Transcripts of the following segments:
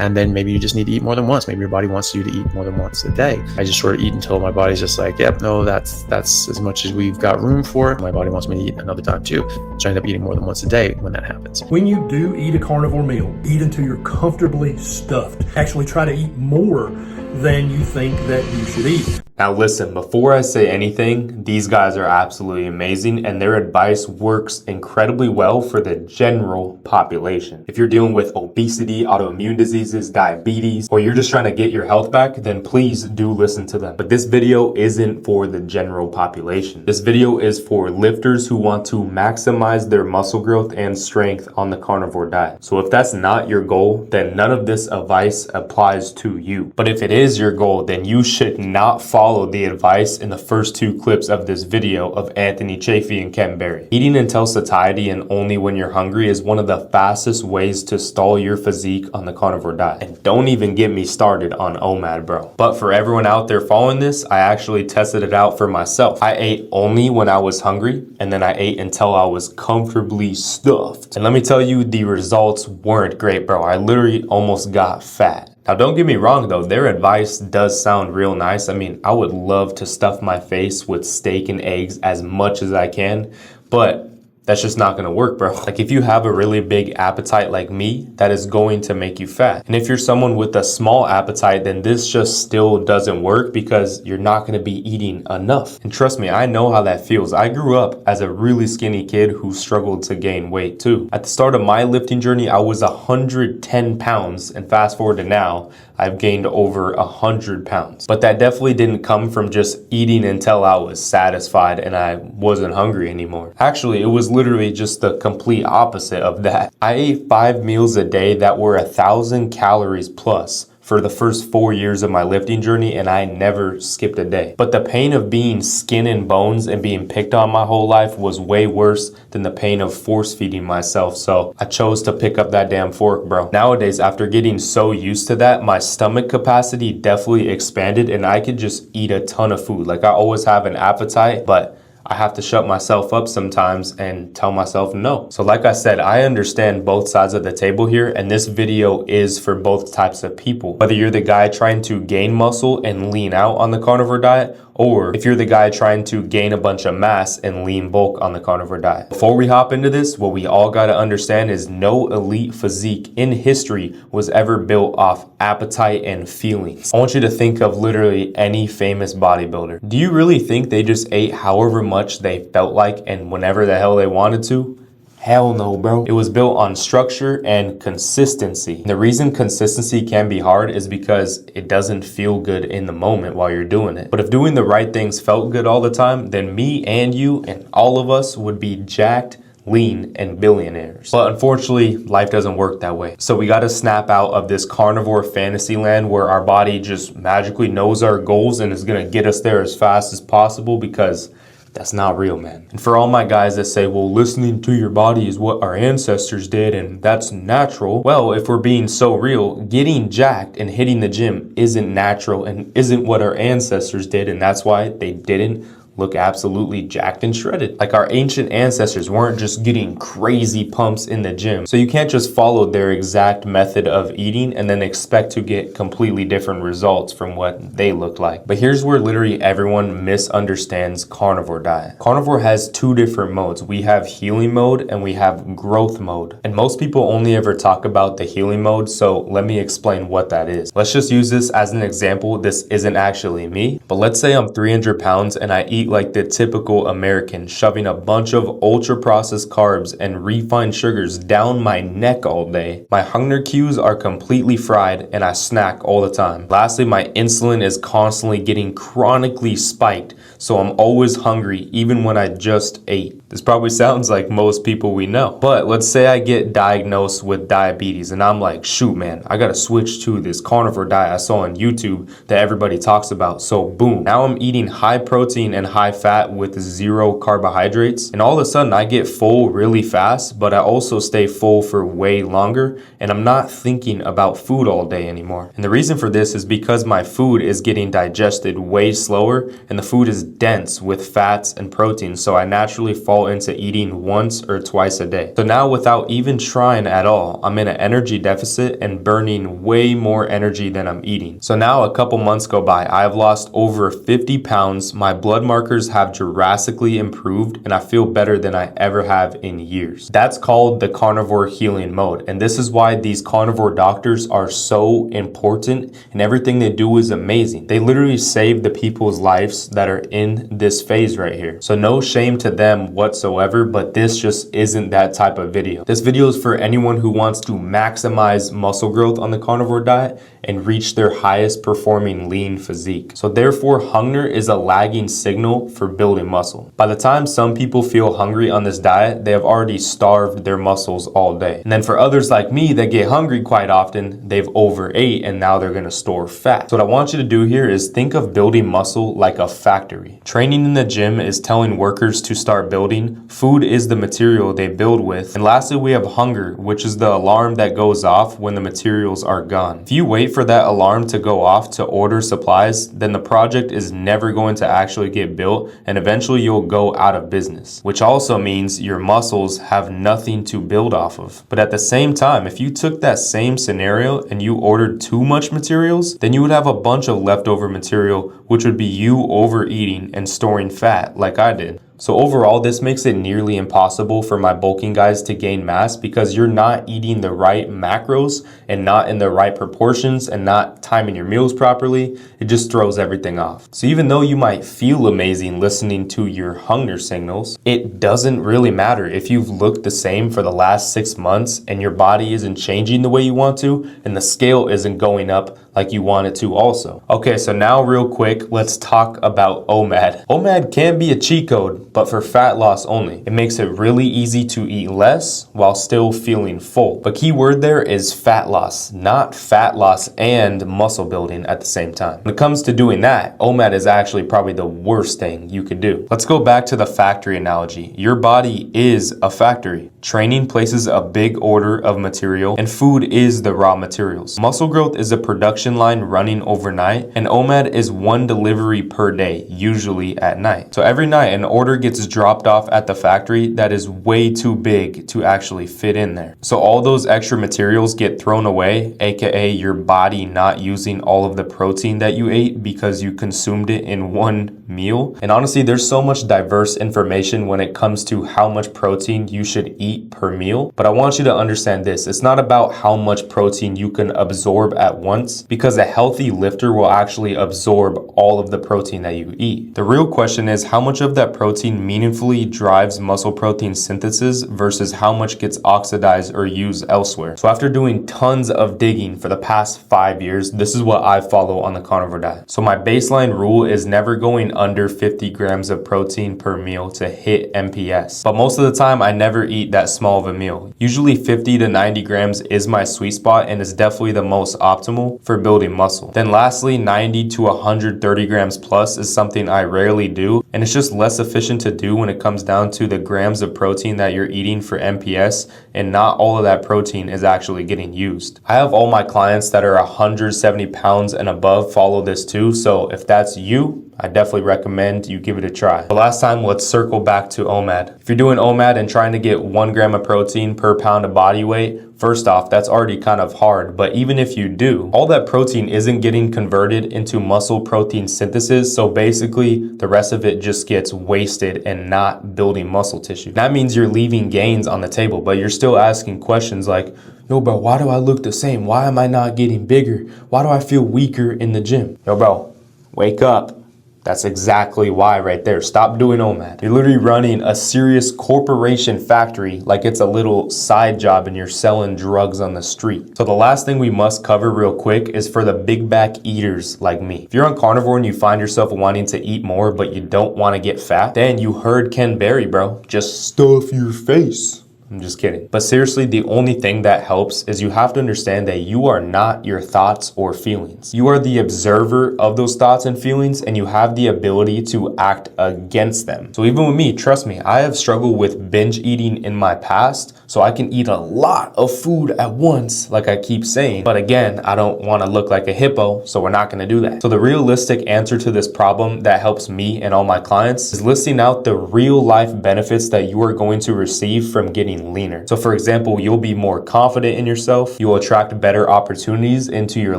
and then maybe you just need to eat more than once. Maybe your body wants you to eat more than once a day. I just sort of eat until my body's just like, yep, no, that's as much as we've got room for. My body wants me to eat another time too. So I end up eating more than once a day when that happens. When you do eat a carnivore meal, eat until you're comfortably stuffed. Actually try to eat more than you think that you should eat. Now listen, before I say anything, these guys are absolutely amazing and their advice works incredibly well for the general population. If you're dealing with obesity, autoimmune diseases, diabetes, or you're just trying to get your health back, then please do listen to them. But this video isn't for the general population. This video is for lifters who want to maximize their muscle growth and strength on the carnivore diet. So if that's not your goal, then none of this advice applies to you. But if it is your goal, then you should not follow the advice in the first two clips of this video of Anthony Chafee and Ken Berry. Eating until satiety and only when you're hungry is one of the fastest ways to stall your physique on the carnivore diet. And don't even get me started on OMAD, bro. But for everyone out there following this, I actually tested it out for myself. I ate only when I was hungry, and then I ate until I was comfortably stuffed. And let me tell you, the results weren't great, bro. I literally almost got fat. Now, don't get me wrong, though. Their advice does sound real nice. I mean, I would love to stuff my face with steak and eggs as much as I can, but that's just not gonna work, bro. Like if you have a really big appetite like me, that is going to make you fat. And if you're someone with a small appetite, then this just still doesn't work because you're not gonna be eating enough. And trust me, I know how that feels. I grew up as a really skinny kid who struggled to gain weight too. At the start of my lifting journey, I was 110 pounds, and fast forward to now, I've gained over 100 pounds. But that definitely didn't come from just eating until I was satisfied and I wasn't hungry anymore. Actually, it was literally just the complete opposite of that. I ate 5 meals a day that were 1,000 calories plus for the first 4 years of my lifting journey, and I never skipped a day. But the pain of being skin and bones and being picked on my whole life was way worse than the pain of force feeding myself, so I chose to pick up that damn fork, bro. Nowadays, after getting so used to that, my stomach capacity definitely expanded and I could just eat a ton of food. Like I always have an appetite, but I have to shut myself up sometimes and tell myself no. So like I said, I understand both sides of the table here, and this video is for both types of people. Whether you're the guy trying to gain muscle and lean out on the carnivore diet, or if you're the guy trying to gain a bunch of mass and lean bulk on the carnivore diet. Before we hop into this, what we all gotta understand is no elite physique in history was ever built off appetite and feelings. I want you to think of literally any famous bodybuilder. Do you really think they just ate however much they felt like and whenever the hell they wanted to? Hell no, bro. It was built on structure and consistency. The reason consistency can be hard is because it doesn't feel good in the moment while you're doing it. But if doing the right things felt good all the time, then me and you and all of us would be jacked, lean, and billionaires. But unfortunately, life doesn't work that way. So we got to snap out of this carnivore fantasy land where our body just magically knows our goals and is going to get us there as fast as possible, because that's not real, man. And for all my guys that say, well, listening to your body is what our ancestors did and that's natural. Well, if we're being so real, getting jacked and hitting the gym isn't natural and isn't what our ancestors did, and that's why they didn't look absolutely jacked and shredded. Like our ancient ancestors weren't just getting crazy pumps in the gym. So you can't just follow their exact method of eating and then expect to get completely different results from what they looked like. But here's where literally everyone misunderstands carnivore diet. Carnivore has two different modes. We have healing mode and we have growth mode. And most people only ever talk about the healing mode, so let me explain what that is. Let's just use this as an example. This isn't actually me, but let's say I'm 300 pounds and I eat like the typical American, shoving a bunch of ultra processed carbs and refined sugars down my neck all day. My hunger cues are completely fried and I snack all the time. Lastly, my insulin is constantly getting chronically spiked, so I'm always hungry even when I just ate. This probably sounds like most people we know. But let's say I get diagnosed with diabetes and I'm like, shoot man, I gotta switch to this carnivore diet I saw on YouTube that everybody talks about. So boom, now I'm eating high protein and high fat with 0 carbohydrates. And all of a sudden I get full really fast, but I also stay full for way longer. And I'm not thinking about food all day anymore. And the reason for this is because my food is getting digested way slower and the food is dense with fats and proteins, so I naturally fall into eating once or twice a day. So now without even trying at all, I'm in an energy deficit and burning way more energy than I'm eating. So now a couple months go by, I've lost over 50 pounds, my blood markers have drastically improved, and I feel better than I ever have in years. That's called the carnivore healing mode, and this is why these carnivore doctors are so important, and everything they do is amazing. They literally save the people's lives that are in this phase right here. So no shame to them whatsoever, but this just isn't that type of video. This video is for anyone who wants to maximize muscle growth on the carnivore diet and reach their highest performing lean physique. So therefore, hunger is a lagging signal for building muscle. By the time some people feel hungry on this diet, they have already starved their muscles all day. And then for others like me that get hungry quite often, they've overate and now they're gonna store fat. So what I want you to do here is think of building muscle like a factory. Training in the gym is telling workers to start building. Food is the material they build with. And lastly, we have hunger, which is the alarm that goes off when the materials are gone. If you wait for that alarm to go off to order supplies, then the project is never going to actually get built, and eventually you'll go out of business, which also means your muscles have nothing to build off of. But at the same time, if you took that same scenario and you ordered too much materials, then you would have a bunch of leftover material, which would be you overeating and storing fat like I did. So overall, this makes it nearly impossible for my bulking guys to gain mass because you're not eating the right macros and not in the right proportions and not timing your meals properly. It just throws everything off. So even though you might feel amazing listening to your hunger signals, it doesn't really matter if you've looked the same for the last 6 months and your body isn't changing the way you want to and the scale isn't going up like you want it to also. Okay, so now real quick, let's talk about OMAD. OMAD can be a cheat code, but for fat loss only. It makes it really easy to eat less while still feeling full. But key word there is fat loss, not fat loss and muscle building at the same time. When it comes to doing that, OMAD is actually probably the worst thing you could do. Let's go back to the factory analogy. Your body is a factory. Training places a big order of material and food is the raw materials. Muscle growth is a production line running overnight, and OMAD is one delivery per day, usually at night. So every night an order gets dropped off at the factory that is way too big to actually fit in there. So all those extra materials get thrown away, aka your body not using all of the protein that you ate because you consumed it in one meal. And honestly, there's so much diverse information when it comes to how much protein you should eat per meal. But I want you to understand this. It's not about how much protein you can absorb at once, because a healthy lifter will actually absorb all of the protein that you eat. The real question is how much of that protein meaningfully drives muscle protein synthesis versus how much gets oxidized or used elsewhere. So after doing tons of digging for the past 5 years, this is what I follow on the carnivore diet. So my baseline rule is never going under 50 grams of protein per meal to hit MPS. But most of the time I never eat that small of a meal. Usually 50 to 90 grams is my sweet spot and is definitely the most optimal for building muscle. Then lastly, 90 to 130 grams plus is something I rarely do, and it's just less efficient to do when it comes down to the grams of protein that you're eating for MPS, and not all of that protein is actually getting used. I have all my clients that are 170 pounds and above follow this too, so if that's you, I definitely recommend you give it a try. But last time, let's circle back to OMAD. If you're doing OMAD and trying to get 1 gram of protein per pound of body weight, first off, that's already kind of hard, but even if you do, all that protein isn't getting converted into muscle protein synthesis, so basically the rest of it just gets wasted and not building muscle tissue. That means you're leaving gains on the table, but you're still asking questions like, yo bro, why do I look the same? Why am I not getting bigger? Why do I feel weaker in the gym? Yo bro, wake up. That's exactly why right there. Stop doing OMAD. You're literally running a serious corporation factory like it's a little side job and you're selling drugs on the street. So the last thing we must cover real quick is for the big back eaters like me. If you're on carnivore and you find yourself wanting to eat more but you don't want to get fat, then you heard Ken Berry, bro. Just stuff your face. I'm just kidding. But seriously, the only thing that helps is you have to understand that you are not your thoughts or feelings. You are the observer of those thoughts and feelings, and you have the ability to act against them. So even with me, trust me, I have struggled with binge eating in my past, so I can eat a lot of food at once, like I keep saying. But again, I don't want to look like a hippo, so we're not going to do that. So the realistic answer to this problem that helps me and all my clients is listing out the real life benefits that you are going to receive from getting leaner. So for example, you'll be more confident in yourself. You will attract better opportunities into your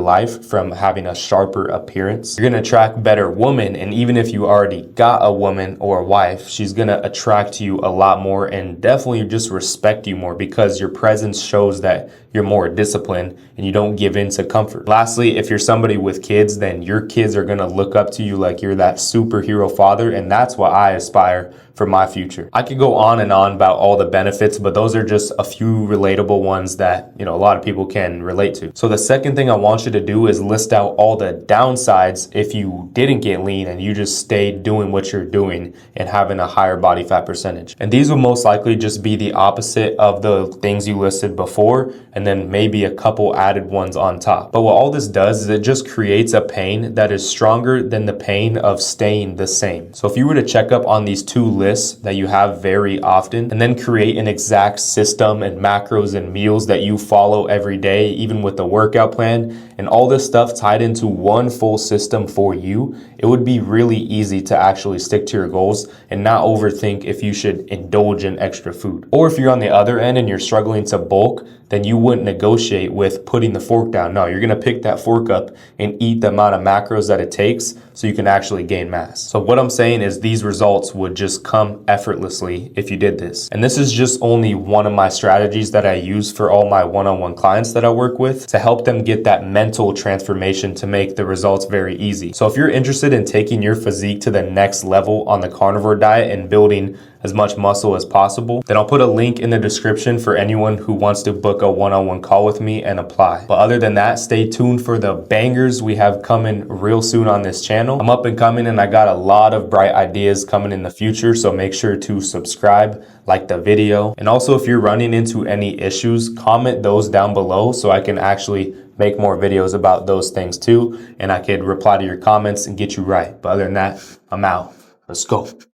life from having a sharper appearance. You're going to attract better women. And even if you already got a woman or a wife, she's going to attract you a lot more and definitely just respect you more because your presence shows that you're more disciplined and you don't give in to comfort. Lastly, if you're somebody with kids, then your kids are going to look up to you like you're that superhero father, and that's what I aspire for my future. I could go on and on about all the benefits, but those are just a few relatable ones that, a lot of people can relate to. So the second thing I want you to do is list out all the downsides if you didn't get lean and you just stayed doing what you're doing and having a higher body fat percentage. And these will most likely just be the opposite of the things you listed before, and then maybe a couple added ones on top. But what all this does is it just creates a pain that is stronger than the pain of staying the same. So if you were to check up on these two lists that you have very often and then create an exact system and macros and meals that you follow every day, even with the workout plan and all this stuff tied into one full system for you, it would be really easy to actually stick to your goals and not overthink if you should indulge in extra food. Or if you're on the other end and you're struggling to bulk, then you wouldn't negotiate with putting the fork down. No, you're going to pick that fork up and eat the amount of macros that it takes so you can actually gain mass. So what I'm saying is these results would just come effortlessly if you did this. And this is just only one of my strategies that I use for all my one-on-one clients that I work with to help them get that mental transformation to make the results very easy. So if you're interested in taking your physique to the next level on the carnivore diet and building as much muscle as possible, then I'll put a link in the description for anyone who wants to book a one-on-one call with me and apply. But other than that, stay tuned for the bangers we have coming real soon on this channel. I'm up and coming and I got a lot of bright ideas coming in the future, so make sure to subscribe, like the video. And also if you're running into any issues, comment those down below so I can actually make more videos about those things too, and I could reply to your comments and get you right. But other than that, I'm out. Let's go.